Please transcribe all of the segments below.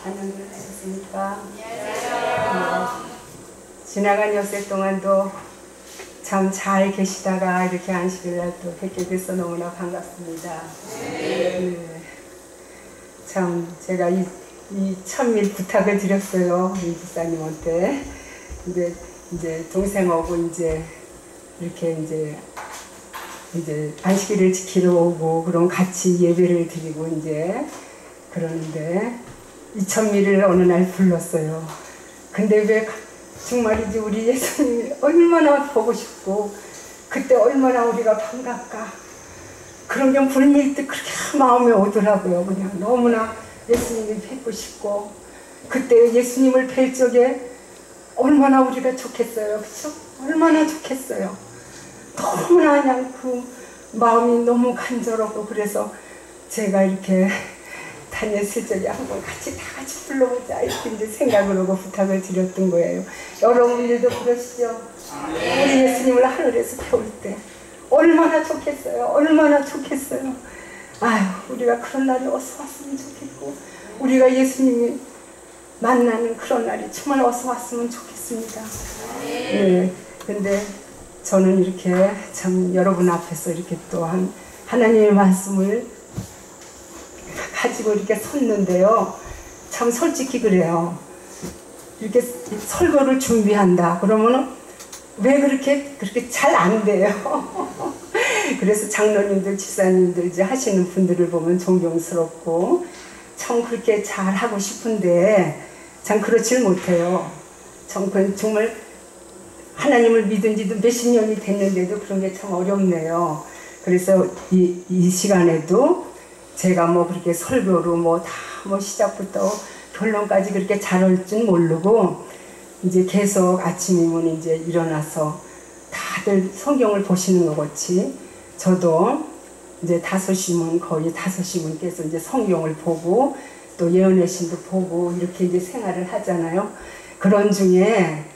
안녕들 하셨습니까? 지나간 여세 동안도 참 잘 계시다가 이렇게 안식일날 또 뵙게 돼서 너무나 반갑습니다. 참 제가 이 천밀 부탁을 드렸어요, 이 집사님한테. 근데 이제 동생하고 이렇게 안식일을 지키러 오고 그럼 같이 예배를 드리고 그러는데 이 천밀을 어느 날 불렀어요. 근데 왜 정말이지 우리 예수님이 얼마나 보고 싶고 그때 얼마나 우리가 반갑까. 그런 게 불밀듯 그렇게 마음에 오더라고요. 그냥 너무나 예수님이 뵙고 싶고 그때 예수님을 뵐 적에 얼마나 우리가 좋겠어요. 그쵸? 얼마나 좋겠어요. 너무나 그냥 그 마음이 너무 간절하고 그래서 제가 이렇게 다녔을 적에 한번 다 같이 불러보자 이렇게 생각을 하고 부탁을 드렸던 거예요. 여러분들도 그러시죠? 우리 예수님을 하늘에서 배울 때 얼마나 좋겠어요. 얼마나 좋겠어요. 아유, 우리가 그런 날이 어서 왔으면 좋겠고 우리가 예수님이 만나는 그런 날이 정말 어서 왔으면 좋겠습니다. 네, 근데 저는 이렇게 참 여러분 앞에서 이렇게 또한 하나님의 말씀을 가지고 이렇게 섰는데요. 참 솔직히 그래요. 이렇게 설교를 준비한다 그러면은 왜 그렇게 잘 안 돼요. 그래서 장로님들, 집사님들 하시는 분들을 보면 존경스럽고 참 그렇게 잘 하고 싶은데 참 그렇지 못해요. 정말 하나님을 믿은 지도 몇십 년이 됐는데도 그런 게 참 어렵네요. 그래서 이 시간에도 제가 그렇게 설교로 다 시작부터 결론까지 그렇게 잘할 줄 모르고 계속 아침이면 일어나서 다들 성경을 보시는 것 같이 저도 5시면 거의 5시면께서 성경을 보고 또 예언의 신도 보고 이렇게 생활을 하잖아요. 그런 중에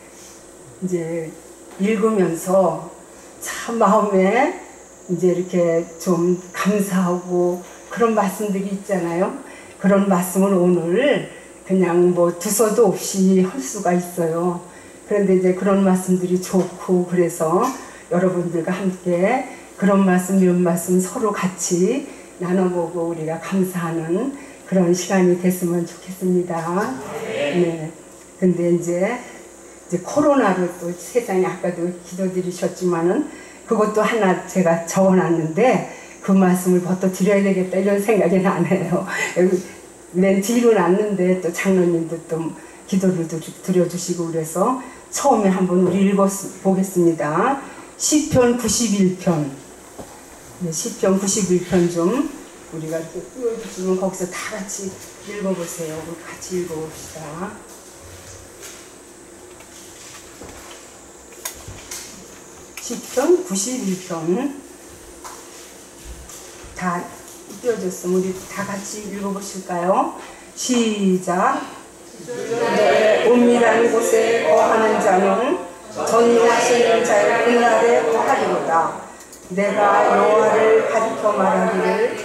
읽으면서 참 마음에 이렇게 좀 감사하고 그런 말씀들이 있잖아요. 그런 말씀을 오늘 그냥 두서도 없이 할 수가 있어요. 그런데 그런 말씀들이 좋고 그래서 여러분들과 함께 그런 말씀, 이런 말씀 서로 같이 나눠보고 우리가 감사하는 그런 시간이 됐으면 좋겠습니다. 네. 근데 이제 코로나로 또 세상에 아까도 기도드리셨지만은 그것도 하나 제가 적어놨는데 그 말씀을 벌써 드려야 되겠다 이런 생각이 나네요. 여기 맨 뒤로 놨는데 또 장로님도 또 기도를 드려주시고 그래서 처음에 한번 우리 읽어보겠습니다. 시편 91편. 네, 시편 91편 좀 우리가 이렇게 띄워주시면 거기서 다 같이 읽어보세요. 같이 읽어봅시다. 시편 91편 다 띄워줬으면 우리 다 같이 읽어보실까요? 시작. 은밀한 곳에 거하는 자는 전능하시는 자의 그날에 거하리로다. 내가 여호와를 가리켜 말하기를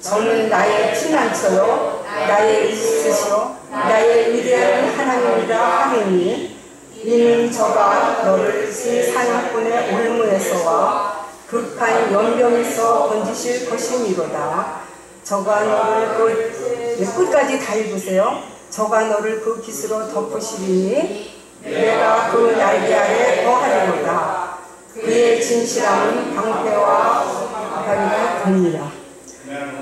저는 나의 피난처요 나의 있으시오 나의 위대한 하나님이라 하리니 이는 저가 너를 사냥꾼의 올무에서와 극한 연병에서 건지실 것이니로다. 저가 너를 끝까지 다 읽으세요. 저가 너를 그 깃으로 덮으시리니 내가 그 날개 아래 거하리로다. 그의 진실함은 방패와 아가리가 됩니다.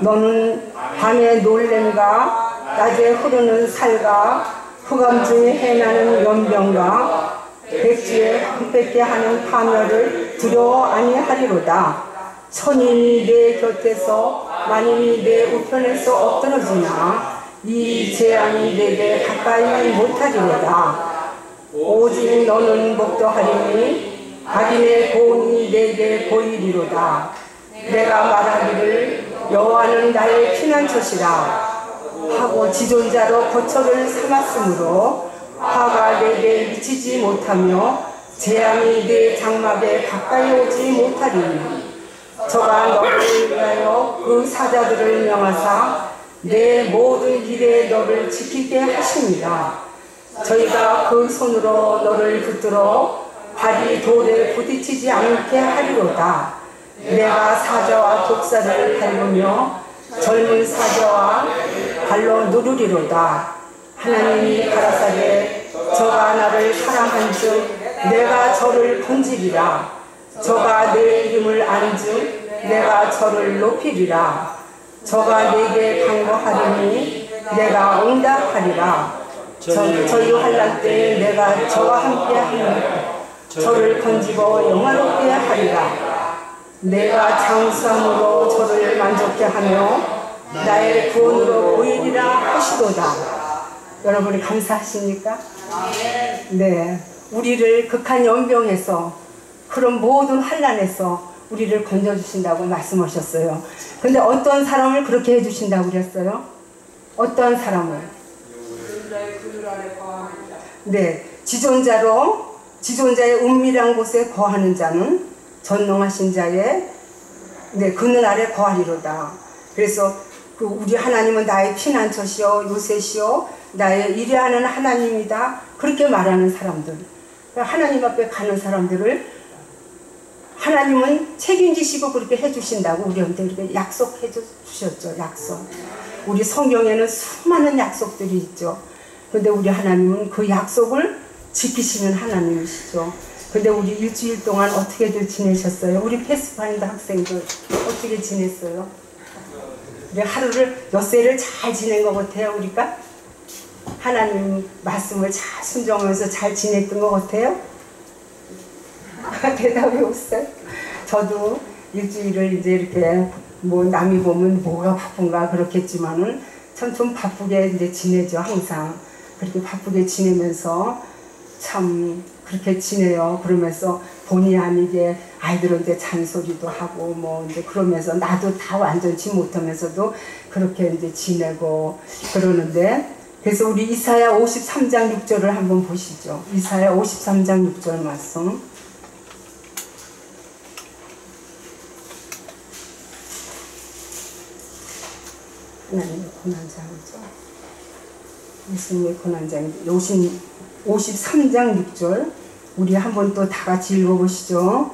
너는 밤에 놀램과 낮에 흐르는 살과 흑암 중에 해나는 연병과 백주에 흠뺏게 하는 파멸을 두려워 아니하리로다. 천인이 내 곁에서 만인이 내 우편에서 엎드러지나 이 재앙이 내게 가까이 못하리로다. 오직 너는 목도하리니 악인의 고온이 내게 보이리로다. 내가 말하기를 여호와는 나의 피난처시라 하고 지존자로 거처를 삼았으므로 화가 내게 미치지 못하며 재앙이 내 장막에 가까이 오지 못하리니 저가 너를 위하여 그 사자들을 명하사 내 모든 길에 너를 지키게 하십니다. 저희가 그 손으로 너를 붙들어 발이 돌에 부딪히지 않게 하리로다. 내가 사자와 독사를 밟으며 젊은 사자와 발로 누르리로다. 하나님이 가라사대 저가 나를 사랑한즉 내가 저를 건지리라. 저가 내 이름을 안즉 내가 저를 높이리라. 저가 내게 간구하리니 내가 응답하리라. 저희 환난 때에 내가 저와 함께 하며 저를 건지고 영화롭게 하리라. 내가 장수함으로 저를 만족케 하며 나의 구원으로 보이리라 하시도다. 여러분이 감사하십니까? 네, 우리를 극한 연병에서 그런 모든 환난에서 우리를 건져주신다고 말씀하셨어요. 근데 어떤 사람을 그렇게 해주신다고 그랬어요? 어떤 사람을? 네, 지존자의 은밀한 곳에 거하는 자는 전능하신 자의 그늘 아래 거하리로다. 그래서 우리 하나님은 나의 피난처시오 요새시오 나의 일해하는 하나님이다. 그렇게 말하는 사람들, 하나님 앞에 가는 사람들을 하나님은 책임지시고 그렇게 해주신다고 우리한테 이렇게 약속해 주셨죠. 약속. 우리 성경에는 수많은 약속들이 있죠. 근데 우리 하나님은 그 약속을 지키시는 하나님이시죠. 근데 우리 일주일 동안 어떻게들 지내셨어요? 우리 패스파인더 학생들 어떻게 지냈어요? 우리 하루를 엿새를 잘 지낸 것 같아요. 우리가 하나님 말씀을 잘 순종하면서 잘 지냈던 것 같아요. 대답이 없어요. 저도 일주일을 이제 이렇게 뭐 남이 보면 뭐가 바쁜가 그렇겠지만은 좀 바쁘게 이제 지내죠. 항상 그렇게 바쁘게 지내면서 참 그렇게 지내요. 그러면서 본의 아니게 아이들한테 잔소리도 하고 뭐 이제 그러면서 나도 다 완전치 못하면서도 그렇게 이제 지내고 그러는데, 그래서 우리 이사야 53장 6절을 한번 보시죠. 이사야 53장 6절 말씀. 하나님의 고난장이죠. 예수님의 고난장인데 53장 6절 우리 한번 또 다 같이 읽어보시죠.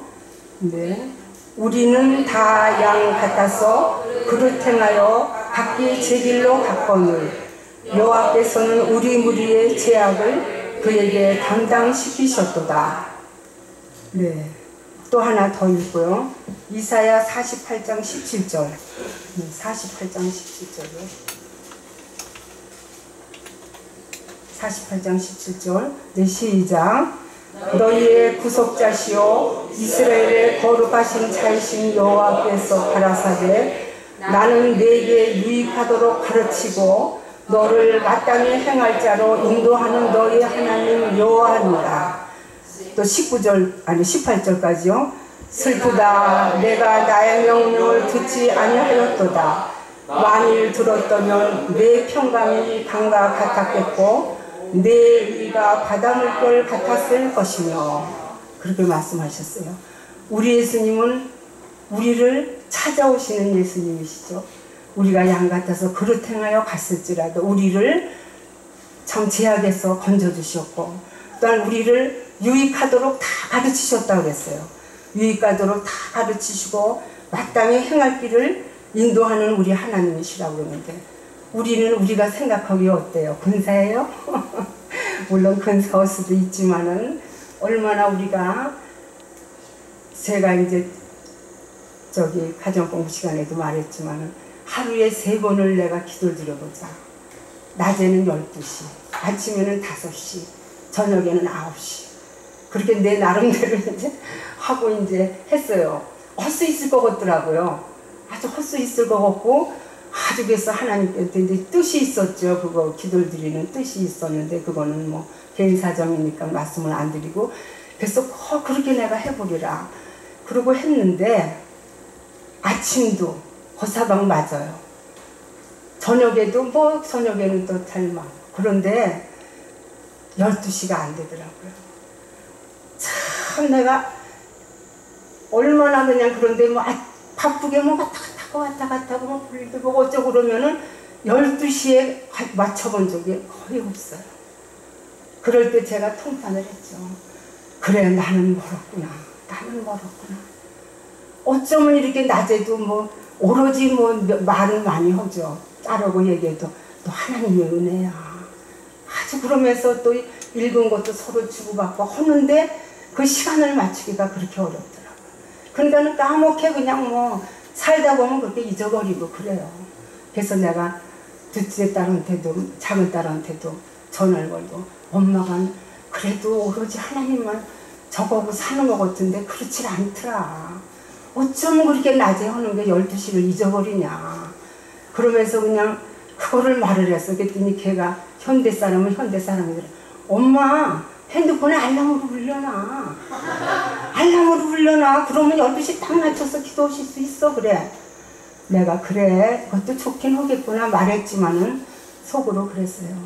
네. 우리는 다 양 같아서 그릇 행하여 각기 제 길로 갔거늘 여호와께서는 우리 무리의 죄악을 그에게 담당시키셨도다. 네. 또 하나 더 읽고요. 이사야 48장 17절. 48장 17절이요. 48장 17절. 네, 시작. 너희의 구속자시오 이스라엘의 거룩하신 자이신 여호와께서 가라사대 나는 네게 유익하도록 가르치고 너를 마땅히 행할 자로 인도하는 너희 하나님 여호와니라. 또 18절까지요. 슬프다 내가 나의 명령을 듣지 아니하였도다. 만일 들었다면 내 평강이 강과 같았겠고 내 의가 바닷물결 같았을 것이며, 그렇게 말씀하셨어요. 우리 예수님은 우리를 찾아오시는 예수님이시죠. 우리가 양 같아서 그릇 행하여 갔을지라도 우리를 참 제약에서 건져주셨고, 또한 우리를 유익하도록 다 가르치셨다고 그랬어요. 유익하도록 다 가르치시고 마땅히 행할 길을 인도하는 우리 하나님이시라고 그러는데, 우리는 우리가 생각하기에 어때요? 근사해요? 물론 근사할 수도 있지만은 얼마나 우리가, 제가 이제 저기 가정공부 시간에도 말했지만은 하루에 3번을 내가 기도를 드려보자. 낮에는 12시, 아침에는 5시, 저녁에는 9시. 그렇게 내 나름대로 이제 하고 이제 했어요. 할 수 있을 것 같더라고요. 아주 할 수 있을 것 같고, 아주 그래서 하나님께서 이제 뜻이 있었죠. 그거 기도를 드리는 뜻이 있었는데, 그거는 뭐 개인 사정이니까 말씀을 안 드리고, 그래서 그렇게 내가 해보리라. 그러고 했는데, 아침도 거사방 맞아요. 저녁에도 뭐, 저녁에는 또 잘 많고. 그런데 12시가 안 되더라고요. 참 내가 얼마나 그냥, 그런데 뭐 바쁘게 뭐 왔다 갔다 하고 뭐 볼일도 보고 어쩌고 그러면은 12시에 맞춰본 적이 거의 없어요. 그럴 때 제가 통탄을 했죠. 그래, 나는 멀었구나. 나는 멀었구나. 어쩌면 이렇게 낮에도 뭐 오로지 뭐 말은 많이 하죠. 짜라고 얘기해도 또 하나님의 은혜야. 아주 그러면서 또 읽은 것도 서로 주고받고 하는데 그 시간을 맞추기가 그렇게 어렵더라고요. 그러니까는 까먹게 그냥 뭐 살다 보면 그렇게 잊어버리고 그래요. 그래서 내가 둘째 딸한테도 작은 딸한테도 전화를 걸고 엄마가 그래도 오로지 하나님만 저거하고 사는 것 같은데 그렇지 않더라. 어쩜 그렇게 낮에 하는 게 12시를 잊어버리냐. 그러면서 그냥 그거를 말을 했어. 그랬더니 걔가 현대 사람은 현대 사람이더라. 엄마 핸드폰에 알람으로 울려놔. 알람으로 울려놔. 그러면 12시 딱 맞춰서 기도하실 수 있어. 그래. 내가 그래 그것도 좋긴 하겠구나 말했지만은 속으로 그랬어요.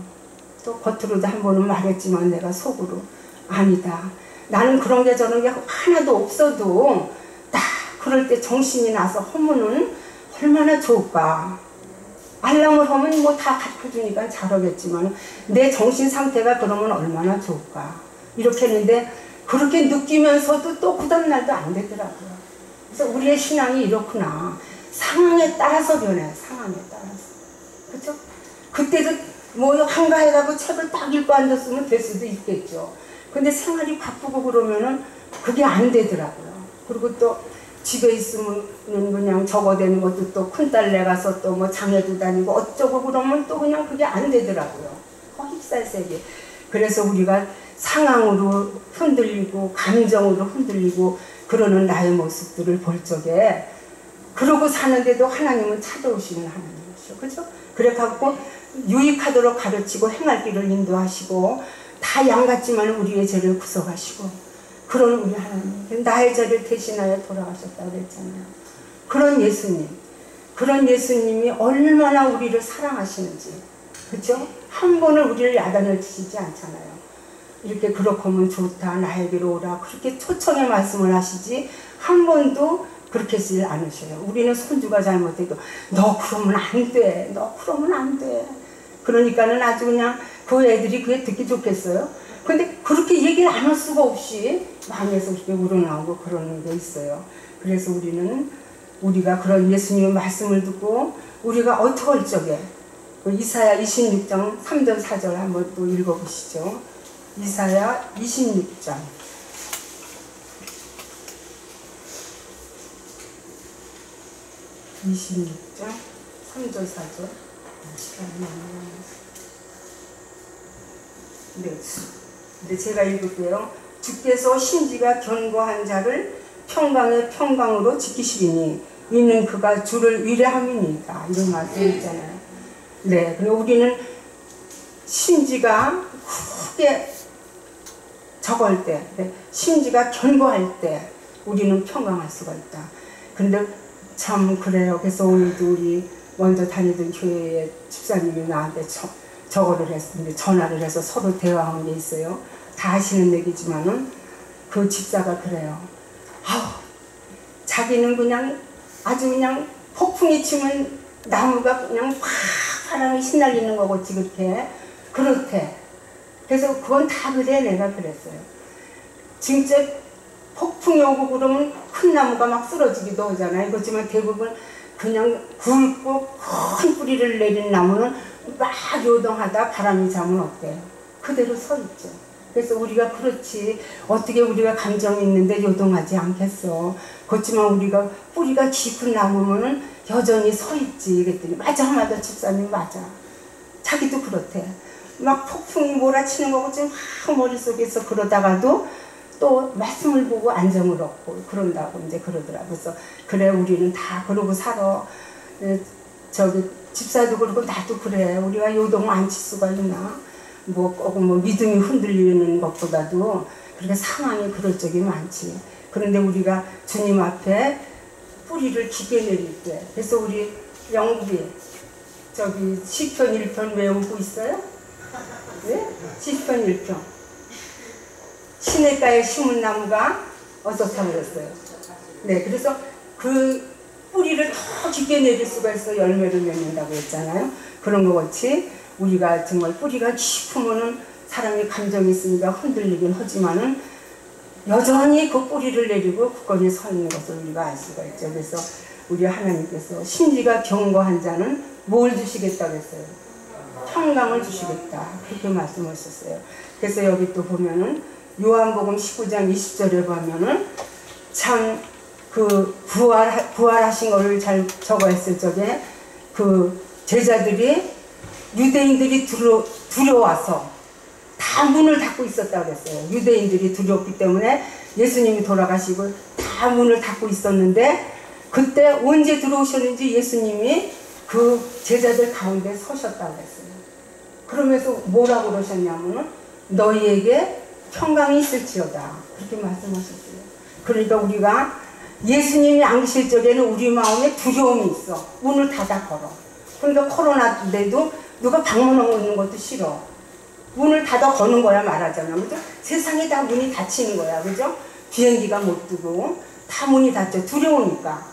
또 겉으로도 한 번은 말했지만 내가 속으로 아니다. 나는 그런 게 저런 게 하나도 없어도 딱 그럴 때 정신이 나서 하면은 얼마나 좋을까. 알람을 하면 뭐 다 가르쳐주니까 잘하겠지만 내 정신 상태가 그러면 얼마나 좋을까. 이렇게 했는데 그렇게 느끼면서도 또 그 다음날도 안 되더라고요. 그래서 우리의 신앙이 이렇구나. 상황에 따라서 변해. 상황에 따라서. 그렇죠? 그때도 뭐 한가해가고 책을 딱 읽고 앉았으면 될 수도 있겠죠. 근데 생활이 바쁘고 그러면은 그게 안 되더라고요. 그리고 또 집에 있으면 그냥 적어대는 것도 또 큰딸네 가서 또 뭐 장애도 다니고 어쩌고 그러면 또 그냥 그게 안 되더라고요. 휩쓸세게. 그래서 우리가 상황으로 흔들리고 감정으로 흔들리고 그러는 나의 모습들을 볼 적에 그러고 사는데도 하나님은 찾아오시는 하나님이시죠. 그죠? 그래갖고 유익하도록 가르치고 행할 길을 인도하시고 다 양같지만 우리의 죄를 구속하시고 그런 우리 하나님, 나의 죄를 대신하여 돌아가셨다고 그랬잖아요. 그런 예수님이 얼마나 우리를 사랑하시는지, 그죠? 한 번은 우리를 야단을 치시지 않잖아요. 이렇게 그렇게 하면 좋다, 나에게로 오라, 그렇게 초청의 말씀을 하시지 한 번도 그렇게 쓰지 않으셔요. 우리는 손주가 잘못해도 너 그러면 안 돼, 너 그러면 안 돼. 그러니까는 아주 그냥 그 애들이 그게 듣기 좋겠어요. 근데 그렇게 얘기를 안 할 수가 없이 마음에서 그렇게 우러나오고 그러는 게 있어요. 그래서 우리가 그런 예수님의 말씀을 듣고 우리가 어떻게 할 적에 이사야 26장 3절 4절 한번 또 읽어보시죠. 이사야 26장 3절 4절 네. 근데 제가 읽을게요. 주께서 심지가 견고한 자를 평강의 평강으로 지키시리니 이는 그가 주를 위례함이니이다. 이런 말씀 있잖아요. 네. 그리고 우리는 심지가 크게 적을 때, 심지가 견고할 때 우리는 평강할 수가 있다. 근데 참 그래요. 그래서 오늘도 우리 먼저 다니던 교회에 집사님이 나한테 저거를 했는데 전화를 해서 서로 대화한 게 있어요. 다 아시는 얘기지만은 그 집사가 그래요. 자기는 그냥 아주 그냥 폭풍이 치면 나무가 그냥 팍 바람이 휘날리는 거고 그렇게 그렇대. 그래서 그건 다 그래. 내가 그랬어요. 진짜 폭풍이 오고 그러면 큰 나무가 막 쓰러지기도 하잖아요. 그렇지만 대부분 그냥 굵고 큰 뿌리를 내린 나무는 막 요동하다 바람이 자면 어때요? 그대로 서 있죠. 그래서 우리가 그렇지 어떻게 우리가 감정이 있는데 요동하지 않겠어. 그렇지만 우리가 뿌리가 깊은 나무는 여전히 서 있지. 그랬더니 맞아 집사님 맞아. 자기도 그렇대. 막 폭풍이 몰아치는 거고 지금 막 머릿속에서 그러다가도 또 말씀을 보고 안정을 얻고 그런다고 이제 그러더라고요. 그래서 그래 우리는 다 그러고 살아. 저기 집사도 그렇고 나도 그래. 우리가 요동을 안 칠 수가 있나. 뭐 믿음이 흔들리는 것보다도 그렇게 상황이 그럴 적이 많지. 그런데 우리가 주님 앞에 뿌리를 깊게 내릴 때, 그래서 우리 영국이 저기 시편 1편 외우고 있어요? 네? 시편 1편. 시냇가에 심은 나무가 어떻다고 그랬어요. 네, 그래서 그 뿌리를 더 깊게 내릴 수가 있어 열매를 맺는다고 했잖아요. 그런 것 같이 우리가 정말 뿌리가 깊으면은 사람이 감정이 있으니까 흔들리긴 하지만은 여전히 그 뿌리를 내리고 굳건히 서 있는 것을 우리가 알 수가 있죠. 그래서 우리 하나님께서 심지가 견고한 자는 뭘 주시겠다고 했어요? 평강을 주시겠다. 그렇게 말씀하셨어요. 그래서 여기 또 보면은 요한복음 19장 20절에 보면은 참 그 부활하신 거를 잘 적어했을 적에 그 제자들이 유대인들이 두려워서 다 문을 닫고 있었다고 그랬어요. 유대인들이 두렵기 때문에 예수님이 돌아가시고 다 문을 닫고 있었는데 그때 언제 들어오셨는지 예수님이 그 제자들 가운데 서셨다고 그랬어요. 그러면서 뭐라고 그러셨냐면은 너희에게 평강이 있을지어다. 그렇게 말씀하셨어요. 그러니까 우리가 예수님이 안 계실 적에는 우리 마음에 두려움이 있어. 문을 닫아 걸어. 그러니까 코로나인데도 누가 방문하는 것도 싫어. 문을 닫아 거는 거야 말하자면. 그죠? 세상에 다 문이 닫히는 거야. 그죠? 비행기가 못 뜨고 다 문이 닫혀. 두려우니까.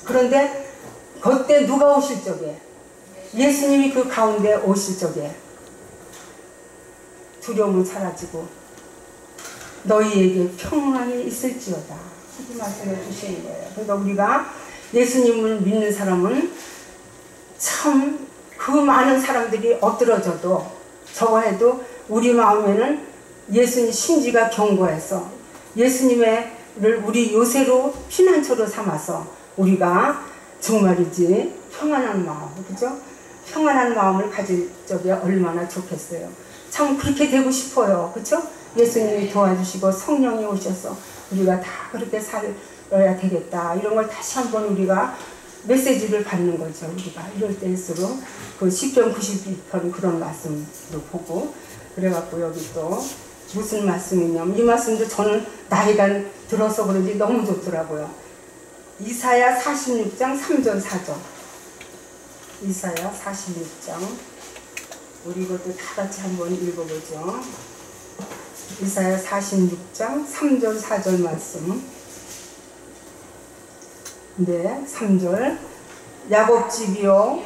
그런데 그때 누가 오실 적에 예수님이 그 가운데 오실 적에 두려움은 사라지고 너희에게 평안이 있을지어다. 이렇게 말씀해 주시는 거예요. 그러니까 우리가 예수님을 믿는 사람은 참 그 많은 사람들이 엎드러져도 저거 해도 우리 마음에는 예수님 심지가 견고해서 예수님을 우리 요새로 피난처로 삼아서 우리가 정말이지 평안한 마음, 그죠? 평안한 마음을 가질 적에 얼마나 좋겠어요. 참 그렇게 되고 싶어요. 그죠? 예수님이 도와주시고 성령이 오셔서 우리가 다 그렇게 살아야 되겠다. 이런 걸 다시 한번 우리가 메시지를 받는 거죠. 우리가 이럴 때일수록 그 10편 92편 그런 말씀도 보고 그래갖고 여기 또 무슨 말씀이냐면 이 말씀도 저는 나이가 들어서 그런지 너무 좋더라고요. 이사야 46장 3절 4절 이사야 46장 우리 이것도 다 같이 한번 읽어보죠. 이사야 46장 3절 4절 말씀. 네, 3절. 야곱 집이요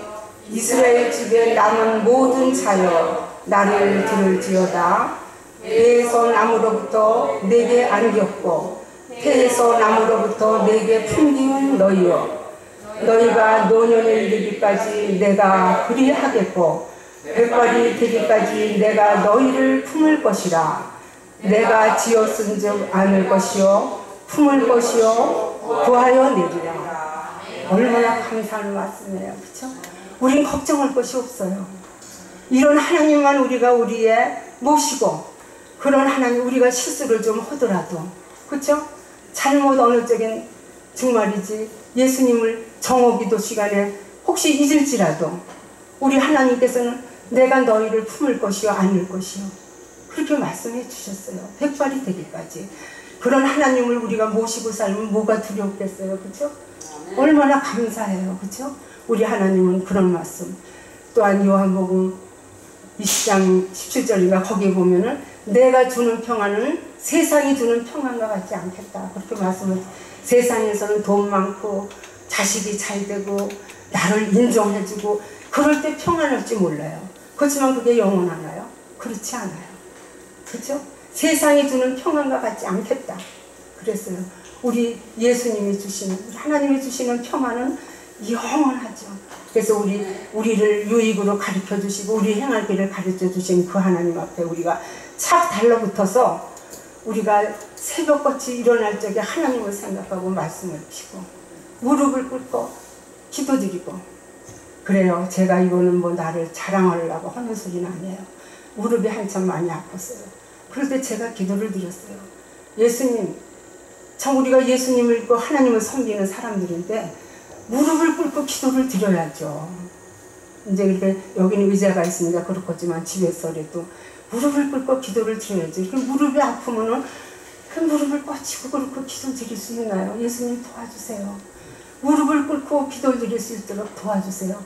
이스라엘 집에 남은 모든 자여 나를 들을지어다. 배에서 나무로부터 내게 안겼고 태에서 나무로부터 내게 품기운 너희여 너희가 노년에 이르기까지 내가 그리하겠고 백발이 되기까지 내가 너희를 품을 것이라. 내가 지었은 즉 안을 것이요 품을 것이요 구하여 내리라. 얼마나 감사한 말씀이에요. 그렇죠? 우린 걱정할 것이 없어요. 이런 하나님만 우리가 우리의 모시고 그런 하나님 우리가 실수를 좀 하더라도 그렇죠? 잘못 어느 쪽엔 정말이지 예수님을 정오기도 시간에 혹시 잊을지라도 우리 하나님께서는 내가 너희를 품을 것이요 안을 것이요 그렇게 말씀해 주셨어요. 백발이 되기까지. 그런 하나님을 우리가 모시고 살면 뭐가 두렵겠어요. 그렇죠? 얼마나 감사해요. 그렇죠? 우리 하나님은 그런 말씀. 또한 요한복음 20장 17절인가 거기에 보면은 내가 주는 평안은 세상이 주는 평안과 같지 않겠다. 그렇게 말씀을 세상에서는 돈 많고 자식이 잘 되고 나를 인정해주고 그럴 때 평안할지 몰라요. 그렇지만 그게 영원하나요? 그렇지 않아요. 그렇죠? 세상이 주는 평안과 같지 않겠다. 그랬어요. 우리 예수님이 주시는 하나님이 주시는 평안은 영원하죠. 그래서 우리를 유익으로 가르쳐 주시고 우리 행할 길을 가르쳐 주신 그 하나님 앞에 우리가 착 달라붙어서 우리가 새벽같이 일어날 적에 하나님을 생각하고 말씀을 피고 무릎을 꿇고 기도드리고 그래요. 제가 이거는 뭐 나를 자랑하려고 하는 소리는 아니에요. 무릎이 한참 많이 아팠어요. 그럴 때 제가 기도를 드렸어요. 예수님, 참 우리가 예수님을 믿고 하나님을 섬기는 사람들인데 무릎을 꿇고 기도를 드려야죠. 이제 이렇게 여기는 의자가 있으니까 그렇겠지만 집에서라도 무릎을 꿇고 기도를 드려야지. 그 무릎이 아프면은 그 무릎을 뻗치고 그렇게 기도 드릴 수 있나요? 예수님 도와주세요. 무릎을 꿇고 기도를 드릴 수 있도록 도와주세요.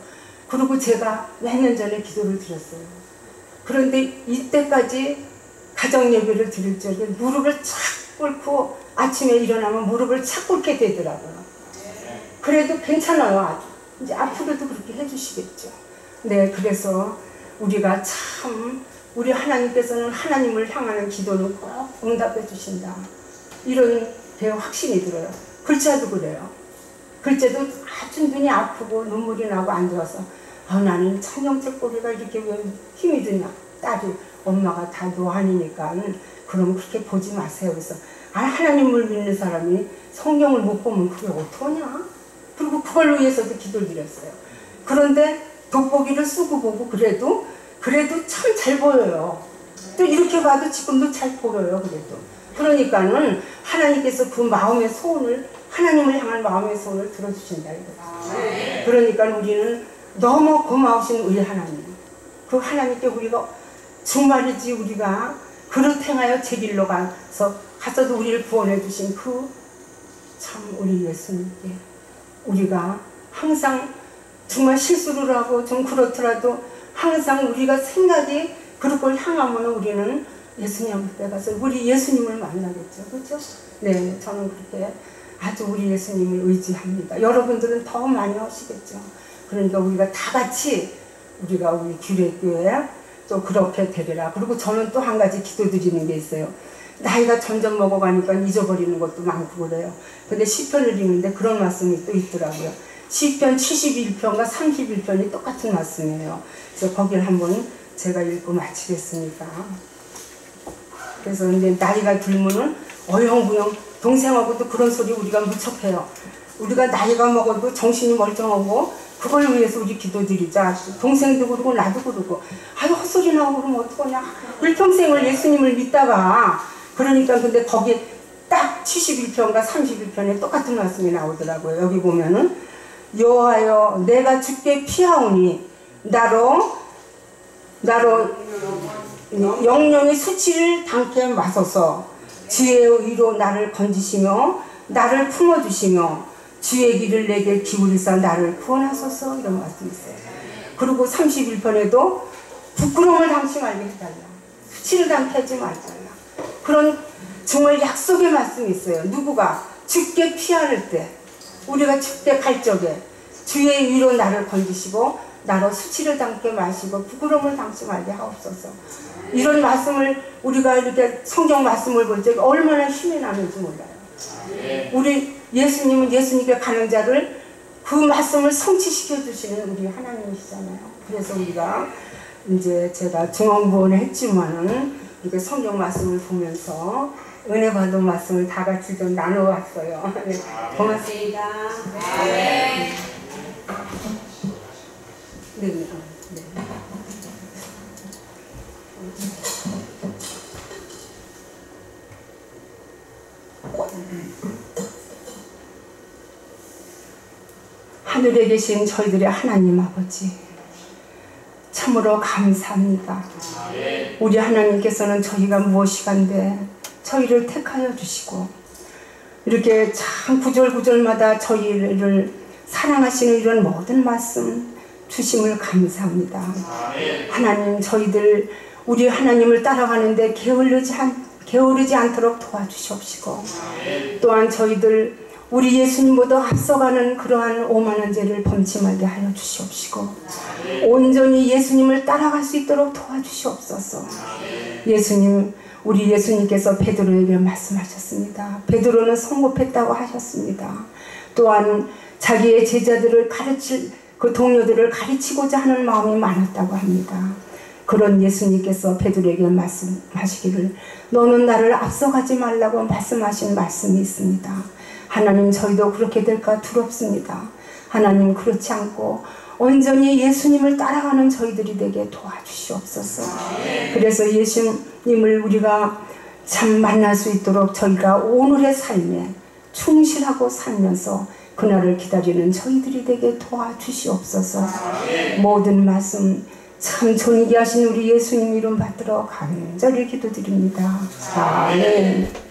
그리고 제가 몇 년 전에 기도를 드렸어요. 그런데 이때까지 가정 예배를 드릴 적에 무릎을 착 꿇고 아침에 일어나면 무릎을 착 꿇게 되더라고요. 그래도 괜찮아요. 아주. 이제 앞으로도 그렇게 해주시겠죠. 네, 그래서 우리가 참 우리 하나님께서는 하나님을 향하는 기도는 꼭 응답해 주신다. 이런 배 확신이 들어요. 글자도 그래요. 글자도 아주 눈이 아프고 눈물이 나고 앉아서 나는 청경책 꼬리가 이렇게 왜 힘이 드냐. 딸이 엄마가 다 노안이니까 그럼 그렇게 보지 마세요. 그래서 하나님을 믿는 사람이 성경을 못 보면 그게 어떡하냐. 그리고 그걸 위해서도 기도를 드렸어요. 그런데 돋보기를 쓰고 보고 그래도 참 잘 보여요. 또 이렇게 봐도 지금도 잘 보여요. 그래도 그러니까는 하나님께서 그 마음의 소원을 하나님을 향한 마음의 소원을 들어주신다 이거죠. 그러니까 우리는 너무 고마우신 우리 하나님, 그 하나님께 우리가 정말이지 우리가 그릇 행하여 제 길로 가서도 우리를 구원해 주신 그 참 우리 예수님께 우리가 항상 정말 실수를 하고 좀 그렇더라도 항상 우리가 생각이 그걸 향하면 우리는 예수님 앞에 가서 우리 예수님을 만나겠죠. 그렇죠? 네, 저는 그렇게 아주 우리 예수님을 의지합니다. 여러분들은 더 많이 하시겠죠. 그러니까 우리가 다 같이 우리가 우리 규례교회 또 그렇게 되리라. 그리고 저는 또 한 가지 기도드리는 게 있어요. 나이가 점점 먹어가니까 잊어버리는 것도 많고 그래요. 근데 시편을 읽는데 그런 말씀이 또 있더라고요. 시편 71편과 31편이 똑같은 말씀이에요. 그래서 거기를 한번 제가 읽고 마치겠습니다. 그래서 이제 나이가 들면은 어영부영 동생하고도 그런 소리 우리가 무척 해요. 우리가 나이가 먹어도 정신이 멀쩡하고 그걸 위해서 우리 기도드리자. 동생도 그러고 나도 그러고 아유 헛소리 나오고 그러면 어떡하냐. 일평생을 예수님을 믿다가 그러니까 근데 거기 딱 71편과 31편에 똑같은 말씀이 나오더라고요. 여기 보면은 여호와여 내가 주께 피하오니 나로 영영이 수치를 당케 마소서. 주의 의로 나를 건지시며 나를 품어주시며 주의 길을 내게 기울이사 나를 구원하소서. 이런 말씀이 있어요. 그리고 31편에도 부끄러움을 당치 말게 해달라. 수치를 당케 하지 말달라. 그런 정말 약속의 말씀이 있어요. 누구가 주께 피할 때 우리가 주께 갈 적에 주의 위로 나를 건지시고 나로 수치를 당케 마시고 부끄러움을 당치 말게 하옵소서. 이런 말씀을 우리가 이렇게 성경 말씀을 볼 때 얼마나 힘이 나는지 몰라요. 우리 예수님은 예수님께 가는 자를 그 말씀을 성취시켜 주시는 우리 하나님이시잖아요. 그래서 우리가 이제 제가 중앙부원을 했지만은 이렇게 성경 말씀을 보면서 은혜 받은 말씀을 다 같이 좀 나눠왔어요. 네, 고맙습니다. 네. 네. 네. 하늘에 계신 저희들의 하나님 아버지, 참으로 감사합니다. 우리 하나님께서는 저희가 무엇이간데 저희를 택하여 주시고 이렇게 참 구절구절마다 저희를 사랑하시는 이런 모든 말씀 주심을 감사합니다. 하나님, 저희들 우리 하나님을 따라가는데 게으르지 않도록 도와주시옵시고 또한 저희들 우리 예수님보다 앞서가는 그러한 오만한 죄를 범치 말게 하여 주시옵시고 온전히 예수님을 따라갈 수 있도록 도와주시옵소서. 예수님, 우리 예수님께서 베드로에게 말씀하셨습니다. 베드로는 성급했다고 하셨습니다. 또한 자기의 제자들을 가르칠 그 동료들을 가르치고자 하는 마음이 많았다고 합니다. 그런 예수님께서 베드로에게 말씀하시기를 너는 나를 앞서가지 말라고 말씀하신 말씀이 있습니다. 하나님, 저희도 그렇게 될까 두렵습니다. 하나님, 그렇지 않고 온전히 예수님을 따라가는 저희들이 되게 도와주시옵소서. 그래서 예수님을 우리가 참 만날 수 있도록 저희가 오늘의 삶에 충실하고 살면서 그날을 기다리는 저희들이 되게 도와주시옵소서. 모든 말씀 참 존귀하신 우리 예수님 이름 받들어 간절히 기도드립니다. 아멘.